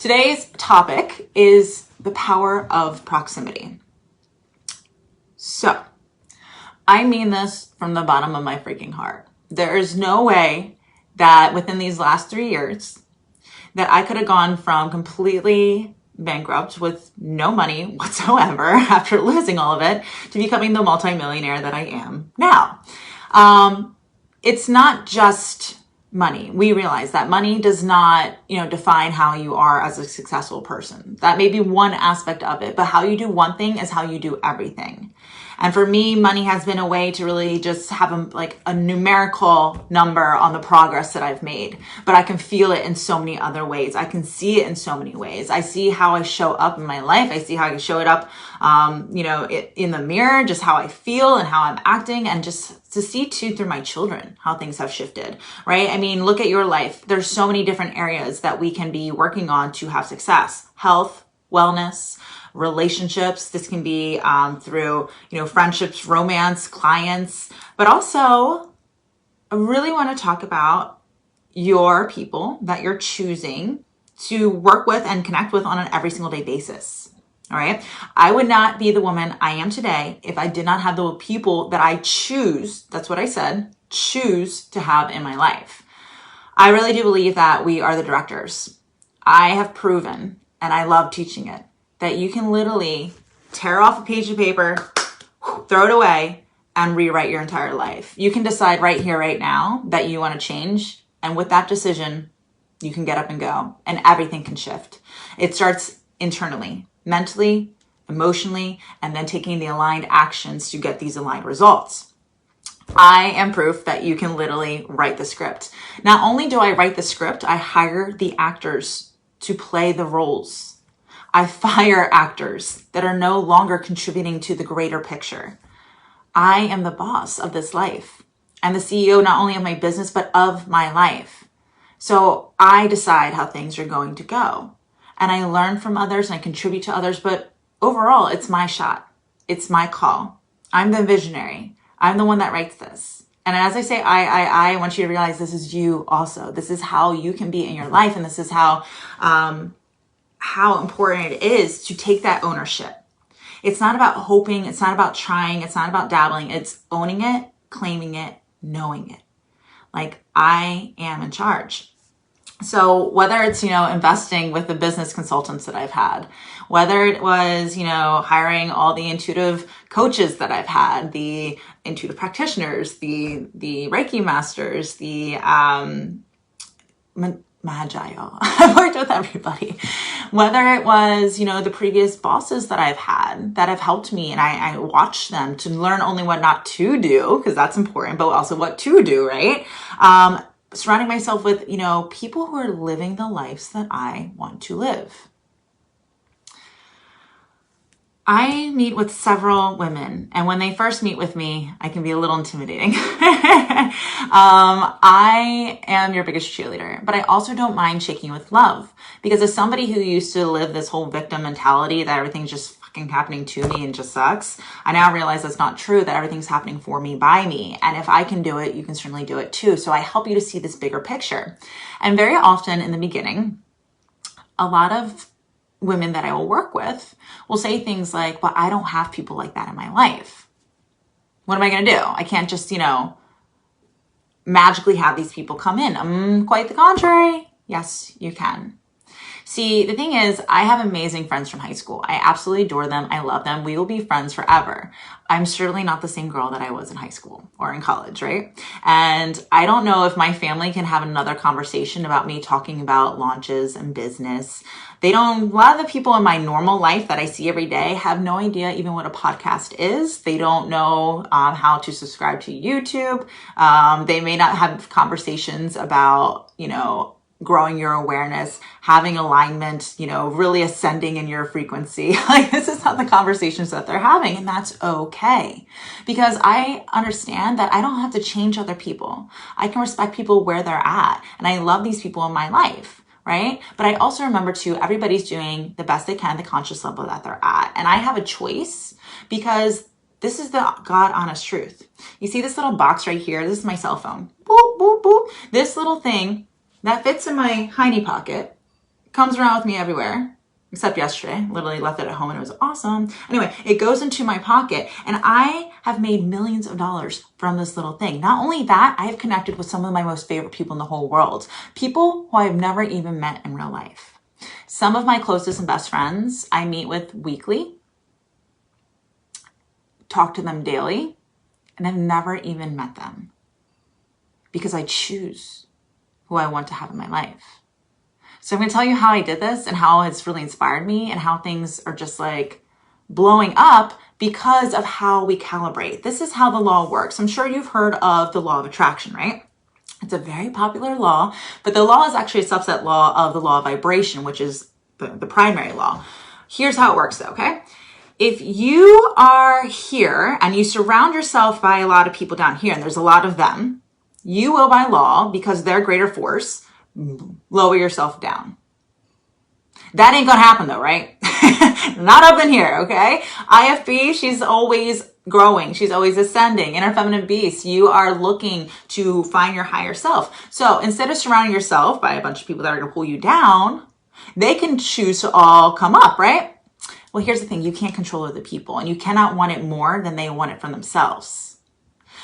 Today's topic is the power of proximity. So, I mean this from the bottom of my freaking heart. There is no way that within these last 3 years that I could have gone from completely bankrupt with no money whatsoever after losing all of it to becoming the multimillionaire that I am now. It's not just money. We realize that money does not, define how you are as a successful person. That may be one aspect of it, but how you do one thing is how you do everything. And for me, money has been a way to really just have a numerical number on the progress that I've made. But I can feel it in so many other ways. I can see it in so many ways. I see how I show up in my life. I see how I can show it up, in the mirror, just how I feel and how I'm acting, and just to see too through my children how things have shifted, right? I mean, look at your life. There's so many different areas that we can be working on to have success: health, wellness, relationships. This can be through, friendships, romance, clients, but also I really want to talk about your people that you're choosing to work with and connect with on an every single day basis. All right. I would not be the woman I am today if I did not have the people that I choose. That's what I said, choose to have in my life. I really do believe that we are the directors. I have proven, and I love teaching it, that you can literally tear off a page of paper, throw it away, and rewrite your entire life. You can decide right here, right now, that you want to change. And with that decision, you can get up and go, and everything can shift. It starts internally, mentally, emotionally, and then taking the aligned actions to get these aligned results. I am proof that you can literally write the script. Not only do I write the script, I hire the actors to play the roles. I fire actors that are no longer contributing to the greater picture. I am the boss of this life. I'm the CEO not only of my business, but of my life. So I decide how things are going to go. And I learn from others and I contribute to others, but overall, it's my shot. It's my call. I'm the visionary. I'm the one that writes this. And as I say, I want you to realize this is you also. This is how you can be in your life. And this is how important it is to take that ownership. It's not about hoping. It's not about trying. It's not about dabbling. It's owning it, claiming it, knowing it. Like, I am in charge. So whether it's, investing with the business consultants that I've had, whether it was, hiring all the intuitive coaches that I've had, the intuitive practitioners, the Reiki masters, the Magi, y'all. I've worked with everybody. Whether it was, the previous bosses that I've had that have helped me, and I watch them to learn only what not to do, because that's important, but also what to do, right? Surrounding myself with, people who are living the lives that I want to live. I meet with several women, and when they first meet with me, I can be a little intimidating. I am your biggest cheerleader, but I also don't mind shaking with love, because as somebody who used to live this whole victim mentality that everything's just fucking happening to me and just sucks, I now realize that's not true, that everything's happening for me, by me. And if I can do it, you can certainly do it too. So I help you to see this bigger picture. And very often in the beginning, a lot of women that I will work with will say things like, well, I don't have people like that in my life. What am I going to do? I can't just, magically have these people come in. Quite the contrary. Yes, you can. See, the thing is, I have amazing friends from high school. I absolutely adore them. I love them. We will be friends forever. I'm certainly not the same girl that I was in high school or in college, right? And I don't know if my family can have another conversation about me talking about launches and business. A lot of the people in my normal life that I see every day have no idea even what a podcast is. They don't know how to subscribe to YouTube. They may not have conversations about, growing your awareness, having alignment, really ascending in your frequency. Like, this is not the conversations that they're having, and that's okay. Because I understand that I don't have to change other people. I can respect people where they're at, and I love these people in my life, right? But I also remember too, everybody's doing the best they can, the conscious level that they're at. And I have a choice, because this is the God honest truth. You see this little box right here? This is my cell phone. Boop, boop, boop. This little thing that fits in my hiney pocket comes around with me everywhere. Except yesterday, literally left it at home and it was awesome. Anyway, it goes into my pocket and I have made millions of dollars from this little thing. Not only that, I have connected with some of my most favorite people in the whole world. People who I've never even met in real life. Some of my closest and best friends I meet with weekly, talk to them daily, and I've never even met them because I choose who I want to have in my life. So I'm going to tell you how I did this and how it's really inspired me and how things are just like blowing up because of how we calibrate. This is how the law works. I'm sure you've heard of the law of attraction, right? It's a very popular law, but the law is actually a subset law of the law of vibration, which is the primary law. Here's how it works though, okay? If you are here and you surround yourself by a lot of people down here, and there's a lot of them, you will by law, because they're greater force, lower yourself down. That ain't gonna happen though, right? Not up in here, okay? IFB, she's always growing. She's always ascending. Inner feminine beast, you are looking to find your higher self. So instead of surrounding yourself by a bunch of people that are gonna pull you down, they can choose to all come up, right? Well, here's the thing. You can't control other people and you cannot want it more than they want it for themselves.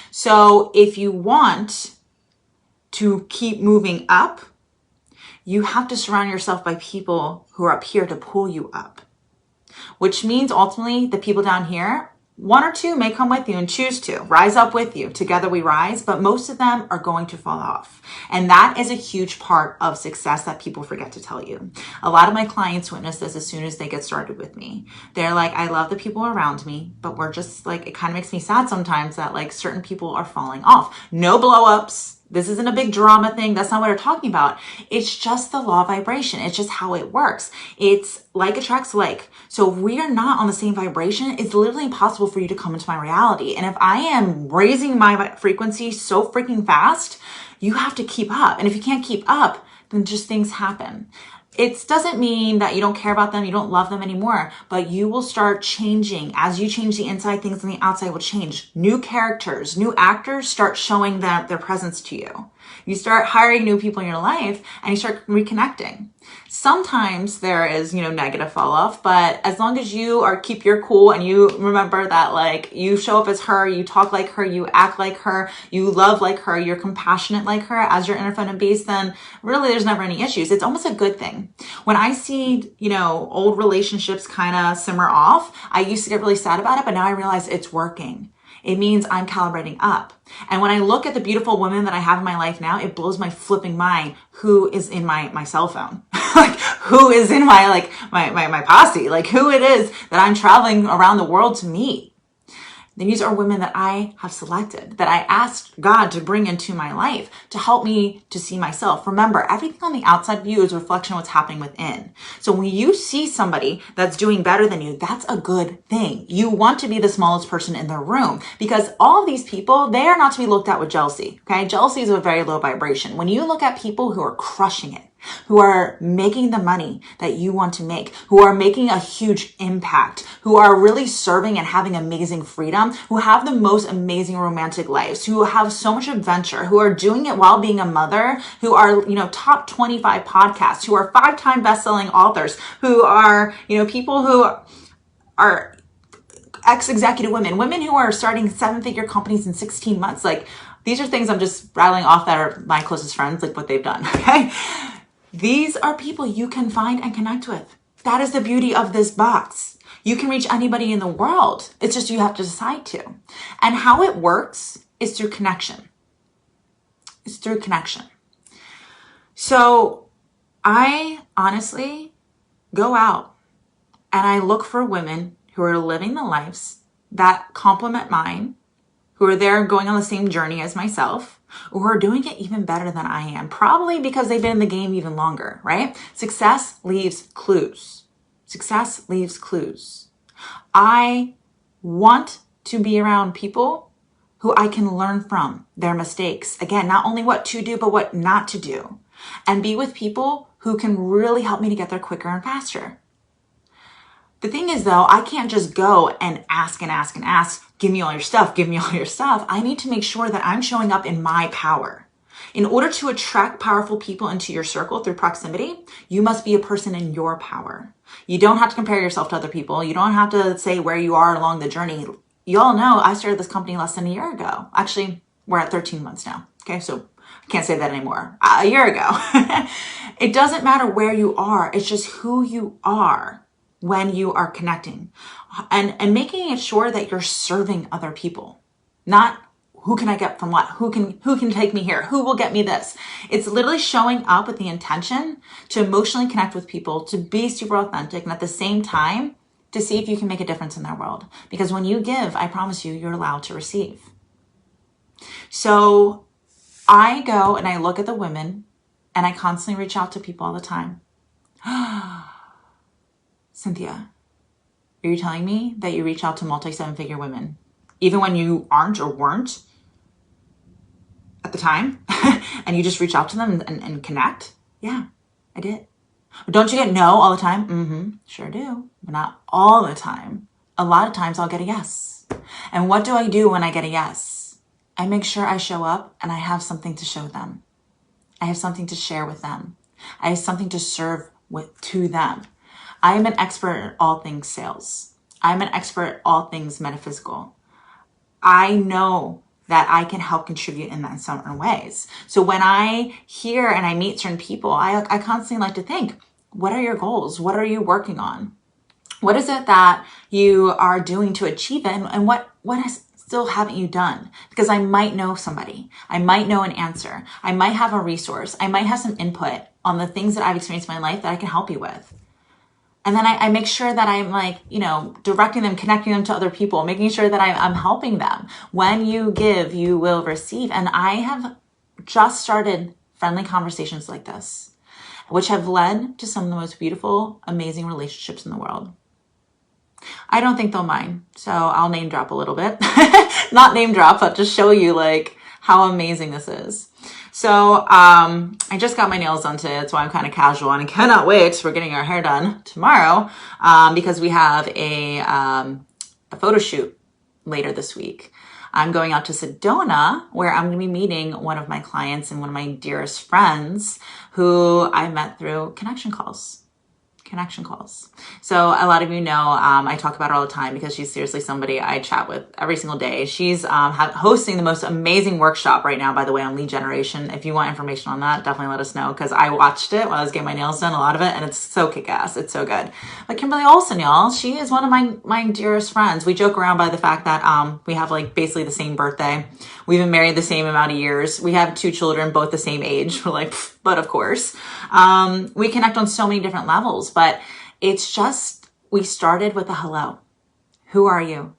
So if you want to keep moving up, you have to surround yourself by people who are up here to pull you up, which means ultimately the people down here, one or two may come with you and choose to rise up with you. Together we rise, but most of them are going to fall off. And that is a huge part of success that people forget to tell you. A lot of my clients witness this as soon as they get started with me. They're like, I love the people around me, but we're just like, it kind of makes me sad sometimes that like certain people are falling off. No blow ups. This isn't a big drama thing. That's not what we're talking about. It's just the law of vibration. It's just how it works. It's like attracts like. So if we are not on the same vibration, it's literally impossible for you to come into my reality. And if I am raising my frequency so freaking fast, you have to keep up. And if you can't keep up, then just things happen. It doesn't mean that you don't care about them, you don't love them anymore, but you will start changing. As you change the inside, things on the outside will change. New characters, new actors start showing their presence to you. You start hiring new people in your life and you start reconnecting. Sometimes there is, negative fall off, but as long as you keep your cool and you remember that like you show up as her, you talk like her, you act like her, you love like her, you're compassionate like her as your inner feminine beast, then really there's never any issues. It's almost a good thing. When I see, old relationships kind of simmer off, I used to get really sad about it, but now I realize it's working. It means I'm calibrating up. And when I look at the beautiful women that I have in my life now, it blows my flipping mind who is in my cell phone. Like who is in my posse, like who it is that I'm traveling around the world to meet. Then these are women that I have selected, that I asked God to bring into my life to help me to see myself. Remember, everything on the outside of you is a reflection of what's happening within. So when you see somebody that's doing better than you, that's a good thing. You want to be the smallest person in the room because all of these people, they are not to be looked at with jealousy. Okay. Jealousy is a very low vibration. When you look at people who are crushing it, who are making the money that you want to make, who are making a huge impact, who are really serving and having amazing freedom, who have the most amazing romantic lives, who have so much adventure, who are doing it while being a mother, who are, top 25 podcasts, who are 5-time best-selling authors, who are, people who are ex-executive women who are starting 7-figure companies in 16 months. Like these are things I'm just rattling off that are my closest friends, like what they've done. Okay. These are people you can find and connect with. That is the beauty of this box. You can reach anybody in the world. It's just you have to decide to. And how it works is through connection. It's through connection. So I honestly go out and I look for women who are living the lives that complement mine, who are there going on the same journey as myself, or who are doing it even better than I am, probably because they've been in the game even longer, right? Success leaves clues. Success leaves clues. I want to be around people who I can learn from their mistakes. Again, not only what to do, but what not to do. And be with people who can really help me to get there quicker and faster. The thing is though, I can't just go and ask, give me all your stuff, give me all your stuff. I need to make sure that I'm showing up in my power. In order to attract powerful people into your circle through proximity, you must be a person in your power. You don't have to compare yourself to other people. You don't have to say where you are along the journey. You all know I started this company less than a year ago. Actually, we're at 13 months now. Okay, so I can't say that anymore. A year ago. It doesn't matter where you are. It's just who you are when you are connecting and making it sure that you're serving other people, not who can I get from what? Who can take me here? Who will get me this? It's literally showing up with the intention to emotionally connect with people, to be super authentic, and at the same time, to see if you can make a difference in their world. Because when you give, I promise you, you're allowed to receive. So I go and I look at the women and I constantly reach out to people all the time. Cynthia, are you telling me that you reach out to multi-seven-figure women, even when you aren't or weren't at the time, and you just reach out to them and connect? Yeah, I did. But don't you get no all the time? Sure do, but not all the time. A lot of times I'll get a yes. And what do I do when I get a yes? I make sure I show up and I have something to show them. I have something to share with them. I have something to serve to them. I am an expert at all things sales. I'm an expert at all things metaphysical. I know that I can help contribute in that in certain ways. So when I hear and I meet certain people, I constantly like to think, what are your goals? What are you working on? What is it that you are doing to achieve it? And what still haven't you done? Because I might know somebody. I might know an answer. I might have a resource. I might have some input on the things that I've experienced in my life that I can help you with. And then I make sure that I'm directing them, connecting them to other people, making sure that I'm helping them. When you give, you will receive. And I have just started friendly conversations like this, which have led to some of the most beautiful, amazing relationships in the world. I don't think they'll mind. So I'll name drop a little bit. Not name drop, but just show you how amazing this is. So I just got my nails done today. That's why I'm kind of casual, and I cannot wait. We're getting our hair done tomorrow because we have a photo shoot later this week. I'm going out to Sedona, where I'm going to be meeting one of my clients and one of my dearest friends who I met through connection calls. So a lot of you know, I talk about her all the time because she's seriously somebody I chat with every single day. She's hosting the most amazing workshop right now, by the way, on lead generation. If you want information on that, definitely let us know, because I watched it while I was getting my nails done, a lot of it, and it's so kick-ass. It's so good. But Kimberly Olsen, y'all, she is one of my dearest friends. We joke around by the fact that we have basically the same birthday. We've been married the same amount of years. We have 2 children, both the same age. We're like, but of course. We connect on so many different levels, but it's just, we started with a hello. Who are you?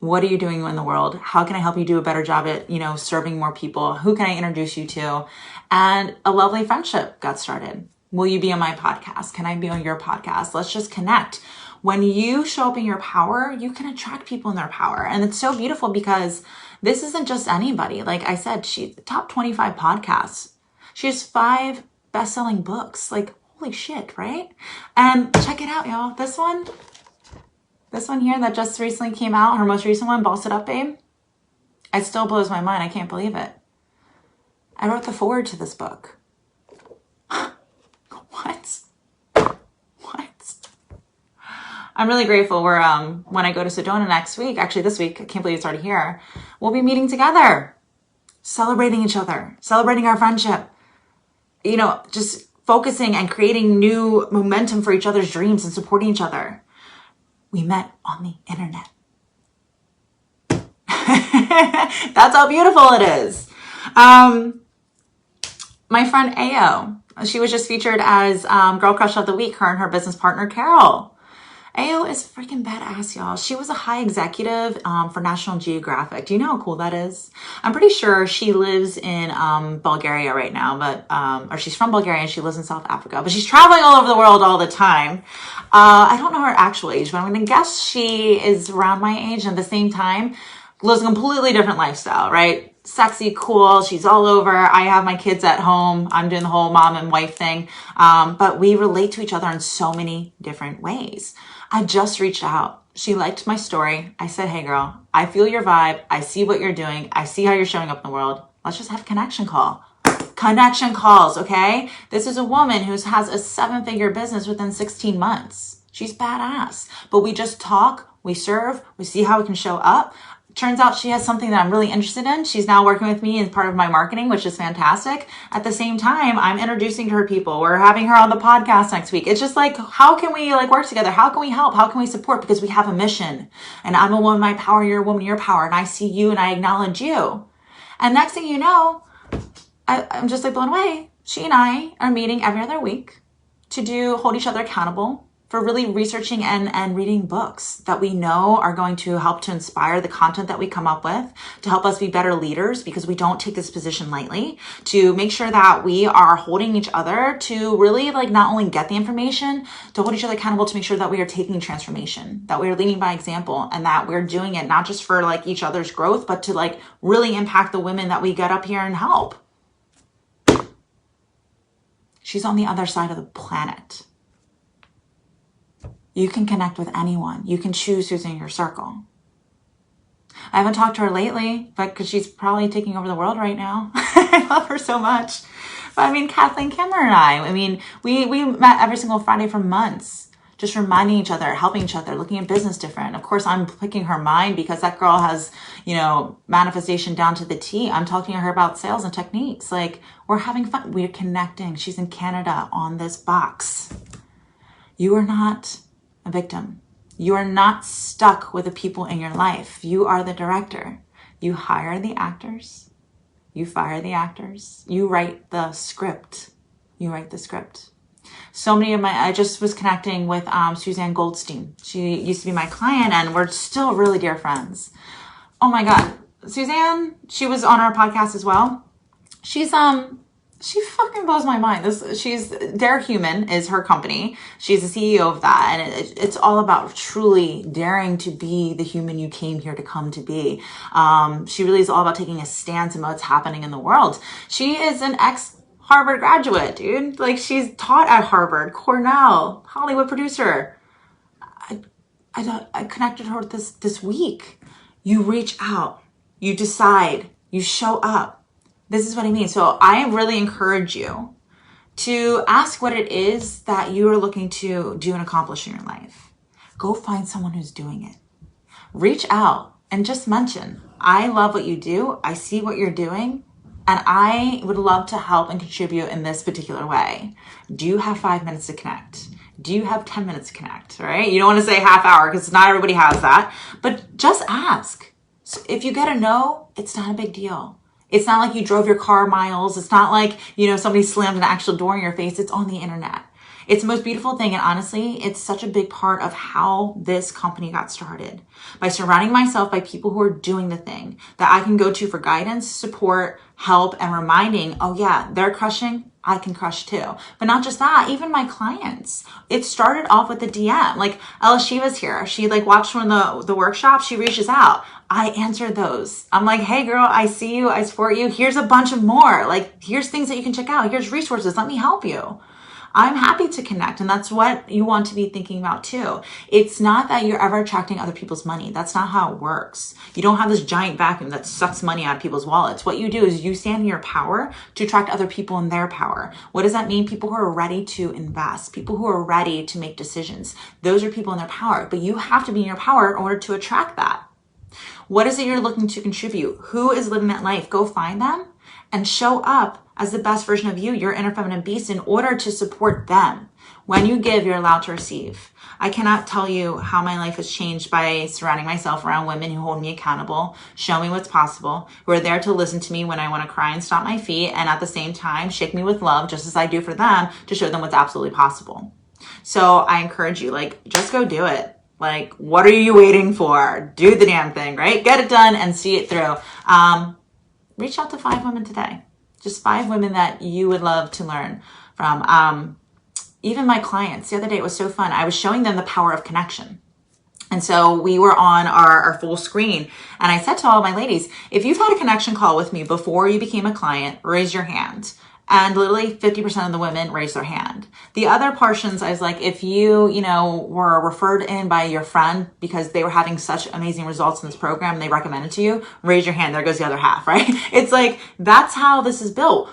What are you doing in the world? How can I help you do a better job at, serving more people? Who can I introduce you to? And a lovely friendship got started. Will you be on my podcast? Can I be on your podcast? Let's just connect. When you show up in your power, you can attract people in their power. And it's so beautiful because this isn't just anybody. Like I said, she's top 25 podcasts. She has 5 best-selling books. Holy shit, right? And check it out, y'all. This one here that just recently came out, her most recent one, Boss It Up, Babe. It still blows my mind. I can't believe it. I wrote the foreword to this book. What? I'm really grateful. We're, when I go to Sedona next week, actually this week, I can't believe it's already here, we'll be meeting together, celebrating each other, celebrating our friendship, just focusing and creating new momentum for each other's dreams and supporting each other. We met on the internet. That's how beautiful it is. My friend Ayo, she was just featured as Girl Crush of the Week, her and her business partner, Carol. Ayo is freaking badass, y'all. She was a high executive for National Geographic. Do you know how cool that is? I'm pretty sure she lives in Bulgaria right now, but or she's from Bulgaria and she lives in South Africa, but she's traveling all over the world all the time. I don't know her actual age, but I'm going to guess she is around my age, and at the same time lives a completely different lifestyle, right? Sexy, cool. She's all over. I have my kids at home. I'm doing the whole mom and wife thing. But we relate to each other in so many different ways. I just reached out. She liked my story. I said, hey girl, I feel your vibe. I see what you're doing. I see how you're showing up in the world. Let's just have a connection call. Connection calls, okay? This is a woman who has a 7-figure business within 16 months. She's badass. But we just talk, we serve, we see how we can show up. Turns out she has something that I'm really interested in. She's now working with me as part of my marketing, which is fantastic. At the same time, I'm introducing her people. We're having her on the podcast next week. It's just like, how can we like work together? How can we help? How can we support? Because we have a mission. And I'm a woman, my power, you're a woman, your power. And I see you and I acknowledge you. And next thing you know, I'm just like blown away. She and I are meeting every other week to hold each other accountable for really researching and reading books that we know are going to help to inspire the content that we come up with, to help us be better leaders because we don't take this position lightly, to make sure that we are holding each other to really like not only get the information, to hold each other accountable to make sure that we are taking transformation, that we are leading by example, and that we're doing it not just for like each other's growth, but to like really impact the women that we get up here and help. She's on the other side of the planet. You can connect with anyone. You can choose who's in your circle. I haven't talked to her lately, but because she's probably taking over the world right now. I love her so much. But I mean, Kathleen Kimmer and I mean, we met every single Friday for months, just reminding each other, helping each other, looking at business different. Of course, I'm picking her mind because that girl has, manifestation down to the T. I'm talking to her about sales and techniques. Like, we're having fun. We're connecting. She's in Canada on this box. You are not a victim. You are not stuck with the people in your life. You are the director. You hire the actors. You fire the actors. You write the script. You write the script. So many of I just was connecting with Suzanne Goldstein. She used to be my client and we're still really dear friends. Oh my God. Suzanne, she was on our podcast as well. She fucking blows my mind. Dare Human is her company. She's the CEO of that. And it's all about truly daring to be the human you came here to come to be. She really is all about taking a stance about what's happening in the world. She is an ex-Harvard graduate, dude. Like, she's taught at Harvard, Cornell, Hollywood producer. I connected her with this week. You reach out, you decide, you show up. This is what I mean. So I really encourage you to ask what it is that you are looking to do and accomplish in your life. Go find someone who's doing it. Reach out and just mention, I love what you do. I see what you're doing. And I would love to help and contribute in this particular way. Do you have 5 minutes to connect? Do you have 10 minutes to connect, right? You don't want to say half hour because not everybody has that. But just ask. So if you get a no, it's not a big deal. It's not like you drove your car miles. It's not like, somebody slammed an actual door in your face. It's on the internet. It's the most beautiful thing. And honestly, it's such a big part of how this company got started. By surrounding myself by people who are doing the thing that I can go to for guidance, support, help, and reminding, oh yeah, they're crushing. I can crush too. But not just that, even my clients. It started off with a DM. Like Ella Shiva's here. She watched one of the workshops. She reaches out. I answer those. I'm like, hey girl, I see you. I support you. Here's a bunch of more. Here's things that you can check out. Here's resources. Let me help you. I'm happy to connect. And that's what you want to be thinking about too. It's not that you're ever attracting other people's money. That's not how it works. You don't have this giant vacuum that sucks money out of people's wallets. What you do is you stand in your power to attract other people in their power. What does that mean? People who are ready to invest, people who are ready to make decisions. Those are people in their power, but you have to be in your power in order to attract that. What is it you're looking to contribute? Who is living that life? Go find them and show up as the best version of you, your inner feminine beast, in order to support them. When you give, you're allowed to receive. I cannot tell you how my life has changed by surrounding myself around women who hold me accountable, show me what's possible, who are there to listen to me when I want to cry and stomp my feet, and at the same time, shake me with love, just as I do for them, to show them what's absolutely possible. So I encourage you, just go do it. What are you waiting for? Do the damn thing, right? Get it done and see it through. Reach out to 5 women today. Just 5 women that you would love to learn from. Even my clients, the other day, it was so fun. I was showing them the power of connection. And so we were on our full screen. And I said to all my ladies, if you've had a connection call with me before you became a client, raise your hand. And literally 50% of the women raised their hand. The other portions, I was like, if you, were referred in by your friend because they were having such amazing results in this program and they recommended to you, raise your hand. There goes the other half, right? It's that's how this is built.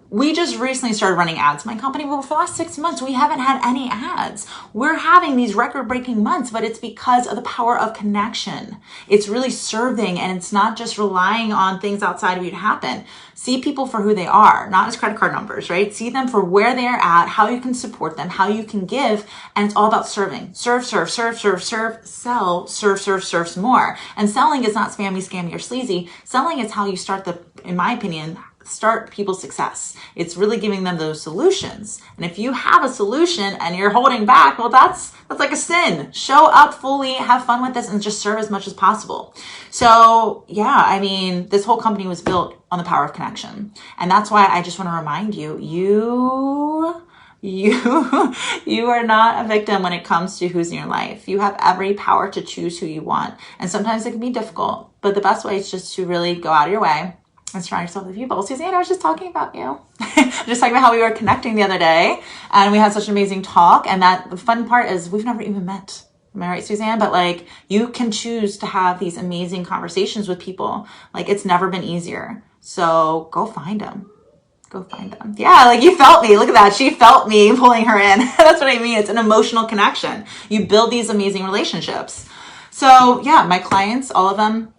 We just recently started running ads in my company, but for the last 6 months, we haven't had any ads. We're having these record-breaking months, but it's because of the power of connection. It's really serving, and it's not just relying on things outside of you to happen. See people for who they are, not as credit card numbers, right? See them for where they're at, how you can support them, how you can give, and it's all about serving. Serve, serve, serve, serve, serve, sell, serve, serve, serve some more. And selling is not spammy, scammy, or sleazy. Selling is how you start in my opinion, start people's success. It's really giving them those solutions. And if you have a solution and you're holding back, well, that's like a sin. Show up fully, have fun with this, and just serve as much as possible. So yeah, I mean, this whole company was built on the power of connection. And that's why I just want to remind you, you are not a victim when it comes to who's in your life. You have every power to choose who you want. And sometimes it can be difficult, but the best way is just to really go out of your way and surround yourself with people. Suzanne, I was just talking about you. Just talking about how we were connecting the other day and we had such an amazing talk. And that the fun part is we've never even met. Am I right, Suzanne? But like, you can choose to have these amazing conversations with people. Like, it's never been easier. So go find them. Go find them. Yeah, like you felt me. Look at that. She felt me pulling her in. That's what I mean. It's an emotional connection. You build these amazing relationships. So yeah, my clients, all of them,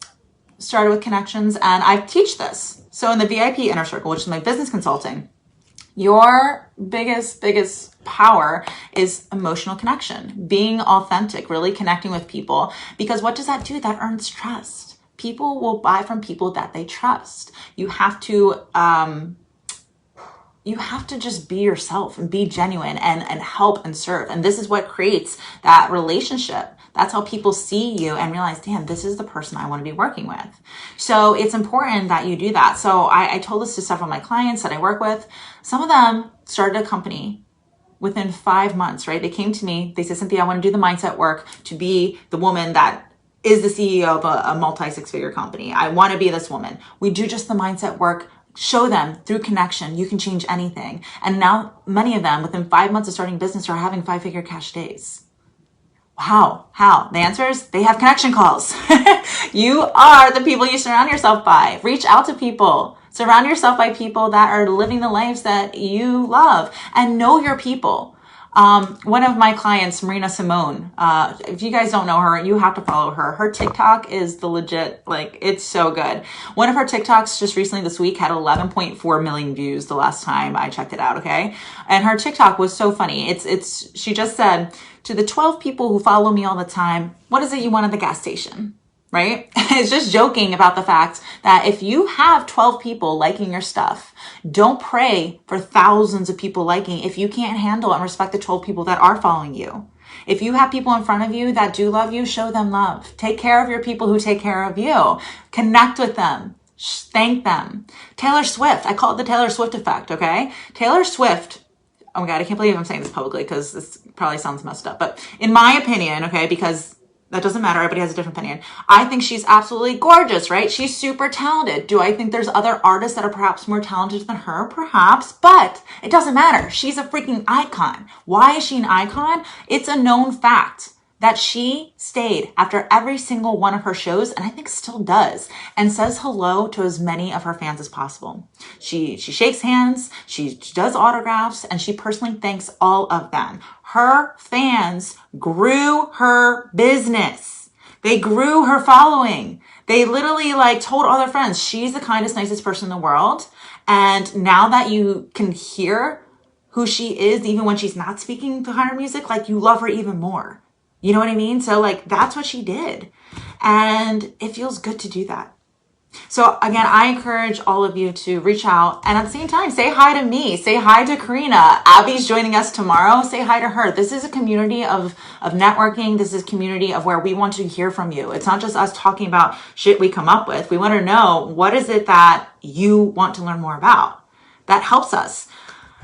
started with connections, and I teach this. So in the VIP Inner Circle, which is my business consulting, your biggest power is emotional connection, being authentic, really connecting with people. Because what does that do? That earns trust. People will buy from people that they trust. You have to just be yourself and be genuine and help and serve. And this is what creates that relationship. That's how people see you and realize, damn, this is the person I want to be working with. So it's important that you do that. So I told this to several of my clients that I work with. Some of them started a company within 5 months, right? They came to me. They said, Cynthia, I want to do the mindset work to be the woman that is the CEO of a multi-six-figure company. I want to be this woman. We do just the mindset work. Show them through connection, you can change anything. And now many of them within 5 months of starting business are having 5-figure cash days. Wow. How? The answer is they have connection calls. You are the people you surround yourself by. Reach out to people. Surround yourself by people that are living the lives that you love, and know your people. One of my clients, Marina Simone, if you guys don't know her, you have to follow her. Her TikTok is the legit, like, it's so good. One of her TikToks just recently this week had 11.4 million views the last time I checked it out, okay? And her TikTok was so funny. She just said, to the 12 people who follow me all the time, what is it you want at the gas station? Right? It's just joking about the fact that if you have 12 people liking your stuff, don't pray for thousands of people liking if you can't handle and respect the 12 people that are following you. If you have people in front of you that do love you, show them love. Take care of your people who take care of you. Connect with them. Thank them. Taylor Swift. I call it the Taylor Swift effect, okay? Taylor Swift. Oh my God, I can't believe I'm saying this publicly because this probably sounds messed up. But in my opinion, okay, because that doesn't matter. Everybody has a different opinion. I think she's absolutely gorgeous, right? She's super talented. Do I think there's other artists that are perhaps more talented than her? Perhaps, but it doesn't matter. She's a freaking icon. Why is she an icon? It's a known fact that she stayed after every single one of her shows, and I think still does, and says hello to as many of her fans as possible. She shakes hands, she does autographs, and she personally thanks all of them. Her fans grew her business. They grew her following. They literally told all their friends, she's the kindest, nicest person in the world. And now that you can hear who she is, even when she's not speaking behind her music, you love her even more. You know what I mean? So that's what she did. And it feels good to do that. So again, I encourage all of you to reach out and at the same time, say hi to me, say hi to Karina. Abby's joining us tomorrow. Say hi to her. This is a community of networking. This is a community of where we want to hear from you. It's not just us talking about shit we come up with. We want to know, what is it that you want to learn more about? That helps us.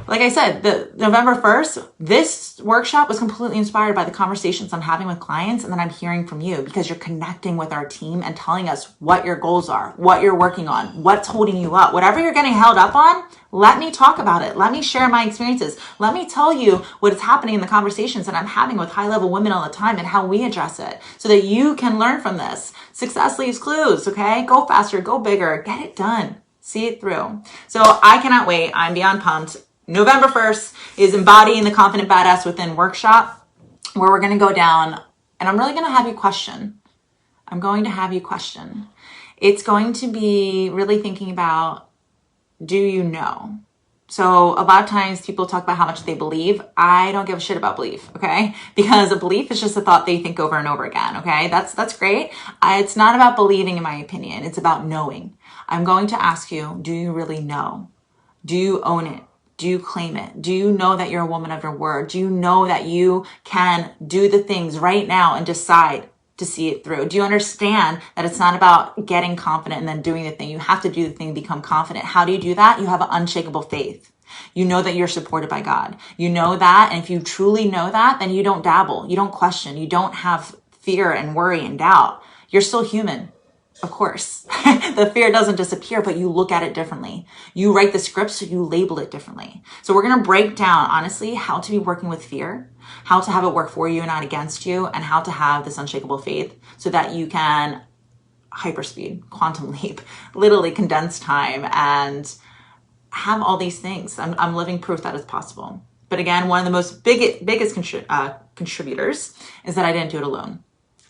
Like I said, the November 1st, this workshop was completely inspired by the conversations I'm having with clients, and then I'm hearing from you because you're connecting with our team and telling us what your goals are, what you're working on, what's holding you up. Whatever you're getting held up on, let me talk about it. Let me share my experiences. Let me tell you what is happening in the conversations that I'm having with high-level women all the time and how we address it so that you can learn from this. Success leaves clues, okay? Go faster, go bigger, get it done. See it through. So I cannot wait. I'm beyond pumped. November 1st is Embodying the Confident Badass Within workshop, where we're going to go down, and I'm really going to have you question. I'm going to have you question. It's going to be really thinking about, do you know? So a lot of times people talk about how much they believe. I don't give a shit about belief, okay? Because a belief is just a thought that you think over and over again, okay? That's great. It's not about believing, in my opinion. It's about knowing. I'm going to ask you, do you really know? Do you own it? Do you claim it? Do you know that you're a woman of your word? Do you know that you can do the things right now and decide to see it through? Do you understand that it's not about getting confident and then doing the thing? You have to do the thing to become confident. How do you do that? You have an unshakable faith. You know that you're supported by God. You know that. And if you truly know that, then you don't dabble. You don't question. You don't have fear and worry and doubt. You're still human. Of course, the fear doesn't disappear, but you look at it differently. You write the script, so you label it differently. So we're going to break down, honestly, how to be working with fear, how to have it work for you and not against you, and how to have this unshakable faith so that you can hyperspeed, quantum leap, literally condense time, and have all these things. I'm living proof that it's possible. But again, one of the most biggest contributors is that I didn't do it alone.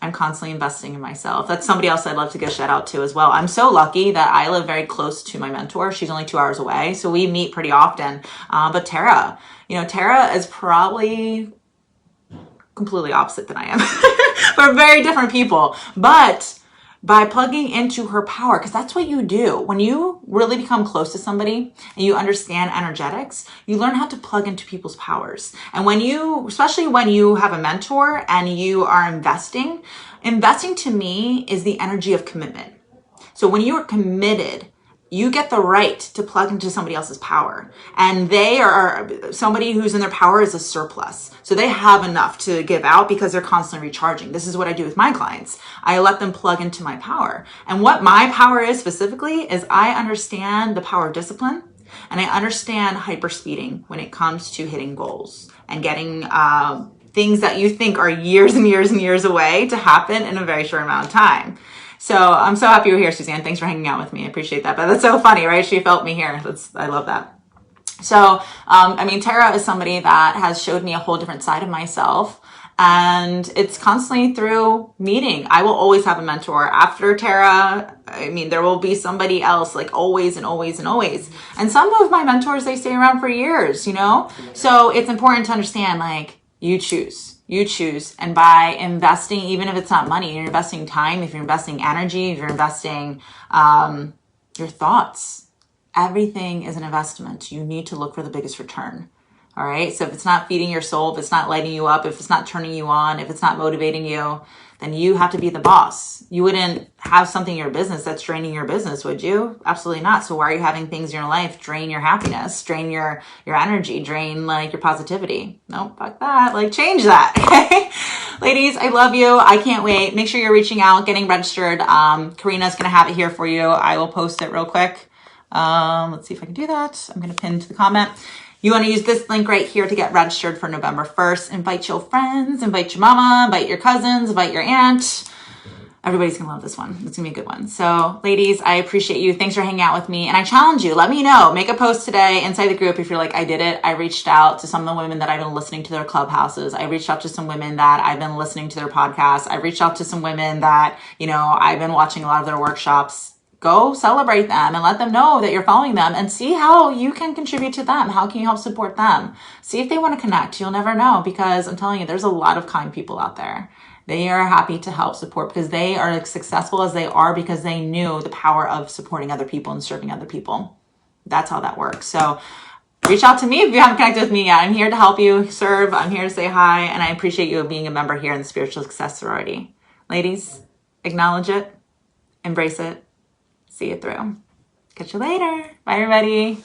I'm constantly investing in myself. That's somebody else I'd love to give a shout out to as well. I'm so lucky that I live very close to my mentor. She's only 2 hours away, so we meet pretty often. But Tara, Tara is probably completely opposite than I am. We're very different people. But by plugging into her power, because that's what you do. When you really become close to somebody and you understand energetics, you learn how to plug into people's powers. And especially when you have a mentor and you are investing to me is the energy of commitment. So when you are committed, you get the right to plug into somebody else's power. And they are somebody who's in their power is a surplus. So they have enough to give out because they're constantly recharging. This is what I do with my clients. I let them plug into my power. And what my power is specifically is I understand the power of discipline, and I understand hyperspeeding when it comes to hitting goals and getting things that you think are years and years and years away to happen in a very short amount of time. So I'm so happy you're here, Suzanne. Thanks for hanging out with me. I appreciate that. But that's so funny, right? She felt me here. I love that. So, Tara is somebody that has showed me a whole different side of myself. And it's constantly through meeting. I will always have a mentor. After Tara, there will be somebody else, like always and always and always. And some of my mentors, they stay around for years, So it's important to understand, like, you choose. And by investing, even if it's not money, you're investing time, if you're investing energy, if you're investing your thoughts, everything is an investment. You need to look for the biggest return. All right. So if it's not feeding your soul, if it's not lighting you up, if it's not turning you on, if it's not motivating you, then you have to be the boss. You wouldn't have something in your business that's draining your business, would you? Absolutely not. So why are you having things in your life drain your happiness, drain your energy, drain like your positivity? No, fuck that. Like, change that. Okay. Ladies, I love you. I can't wait. Make sure you're reaching out, getting registered. Karina's going to have it here for you. I will post it real quick. Let's see if I can do that. I'm going to pin to the comment. You want to use this link right here to get registered for November 1st. Invite your friends, invite your mama, invite your cousins, invite your aunt. Everybody's going to love this one. It's going to be a good one. So ladies, I appreciate you. Thanks for hanging out with me. And I challenge you, let me know. Make a post today inside the group if you're like, I did it. I reached out to some of the women that I've been listening to their clubhouses. I reached out to some women that I've been listening to their podcasts. I reached out to some women that, I've been watching a lot of their workshops. Go celebrate them and let them know that you're following them and see how you can contribute to them. How can you help support them? See if they want to connect. You'll never know, because I'm telling you, there's a lot of kind people out there. They are happy to help support because they are as successful as they are because they knew the power of supporting other people and serving other people. That's how that works. So reach out to me if you haven't connected with me yet. I'm here to help you serve. I'm here to say hi. And I appreciate you being a member here in the Spiritual Success Sorority. Ladies, acknowledge it, embrace it, see it through. Catch you later. Bye, everybody.